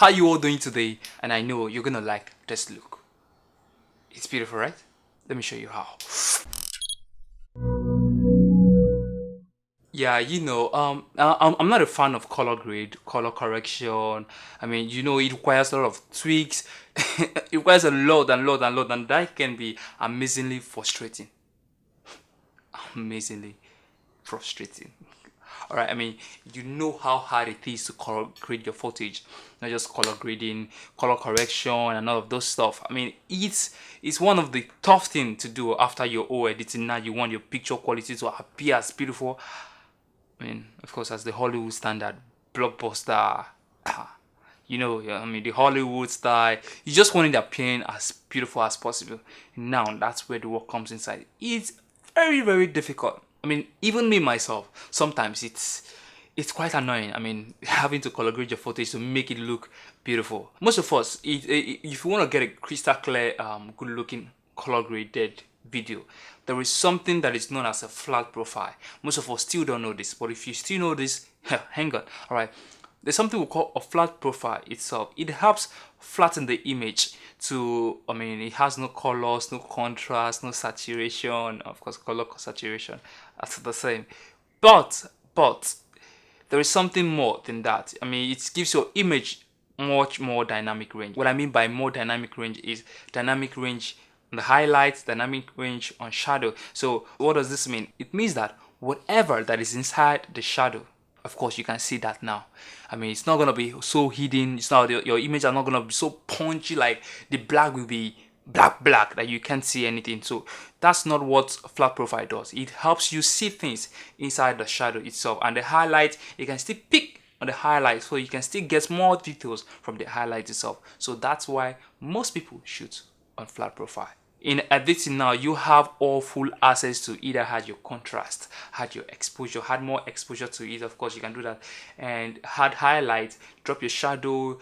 How you all doing today? And I know you're gonna like this look. It's beautiful, right? Let me show you how. Yeah, I'm not a fan of color grade, color correction. I mean, it requires a lot of tweaks. It requires a lot and lot and lot, and that can be amazingly frustrating. Amazingly frustrating. All right, I mean, you know how hard it is to color grade your footage, not just color grading, color correction, and all of those stuff. I mean, it's one of the tough things to do after your O editing. Now you want your picture quality to appear as beautiful. I mean, of course, as the Hollywood standard, blockbuster. I mean, the Hollywood style. You just want it appearing as beautiful as possible. Now that's where the work comes inside. It's very, very difficult. I mean, even me myself, sometimes it's quite annoying. I mean, having to color grade your footage to make it look beautiful. Most of us, if you want to get a crystal clear, good looking color graded video, there is something that is known as a flat profile. Most of us still don't know this, but if you still know this, hang on. All right, there's something we call a flat profile itself. It helps flatten the image to, I mean, it has no colors, no contrast, no saturation. Of course, color saturation, that's the same. But there is something more than that. I mean, it gives your image much more dynamic range. What I mean by more dynamic range is dynamic range on the highlights, dynamic range on shadow. So what does this mean? It means that whatever that is inside the shadow, of course you can see that now. I mean, it's not gonna be so hidden. It's not, your image are not gonna be so punchy, like the black will be black that you can't see anything. So that's not what flat profile does. It helps you see things inside the shadow itself, and the highlight, you can still pick on the highlight, so you can still get more details from the highlight itself. So that's why most people shoot on flat profile. In editing now, you have all full access to either add your contrast, add your exposure, add more exposure to it. Of course, you can do that, and add highlight, drop your shadow,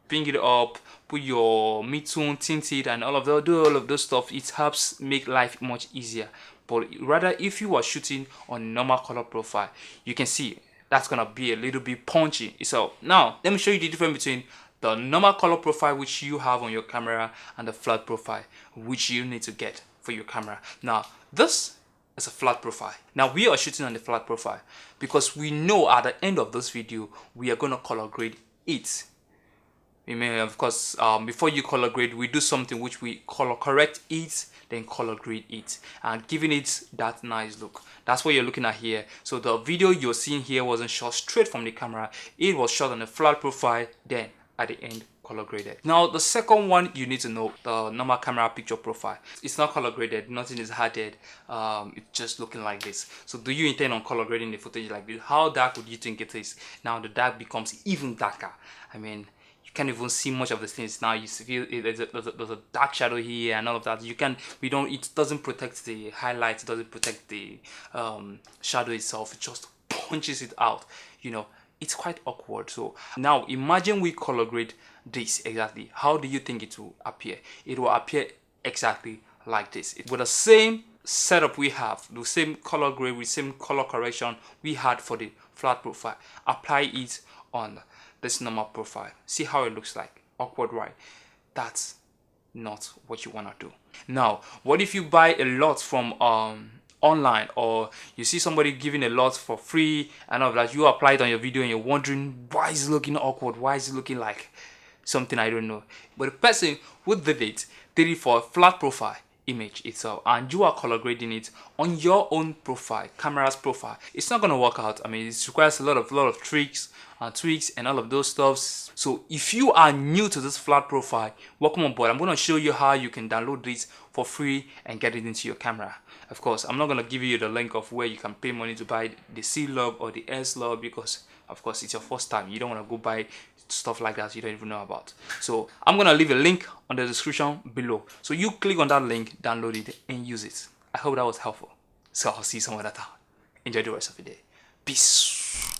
bring it up, put your mid-tone, tinted, and all of that. Do all of those stuff. It helps make life much easier. But rather, if you are shooting on normal color profile, you can see that's gonna be a little bit punchy. So now, let me show you the difference between the normal color profile which you have on your camera and the flat profile which you need to get for your camera. Now this is a flat profile. Now we are shooting on the flat profile because we know at the end of this video we are going to color grade it. We may, of course, before you color grade, we do something which we color correct it, then color grade it, and giving it that nice look. That's what you're looking at here. So the video you're seeing here wasn't shot straight from the camera. It was shot on a flat profile, then at the end color graded. Now the second one you need to know, the normal camera picture profile. It's not color graded, nothing is added. It's just looking like this. So do you intend on color grading the footage like this? How dark would you think it is? Now the dark becomes even darker. I mean, you can't even see much of the things now. You feel there's a dark shadow here and all of that. It doesn't protect the highlights, it doesn't protect the shadow itself. It just punches it out, it's quite awkward. So now imagine we color grade this exactly. How do you think it will appear? It will appear exactly like this. With the same setup we have, the same color grade with same color correction we had for the flat profile, apply it on this normal profile. See how it looks like. Awkward, right? That's not what you want to do. Now what if you buy a lot from online, or you see somebody giving a lot for free and all of that, you apply it on your video and you're wondering why is it looking awkward, why is it looking like something I don't know. But the person who did it for a flat profile image itself, and you are color grading it on your own profile, camera's profile. It's not gonna work out. I mean, it requires a lot of tricks and tweaks and all of those stuffs. So if you are new to this flat profile, welcome on board. I'm gonna show you how you can download this for free and get it into your camera. Of course, I'm not gonna give you the link of where you can pay money to buy the C-Lub or the S-Lub, because of course it's your first time. You don't want to go buy stuff like that you don't even know about. So I'm gonna leave a link on the description below, so you click on that link, download it and use it. I hope that was helpful. So I'll see you some other time. Enjoy the rest of the day. Peace.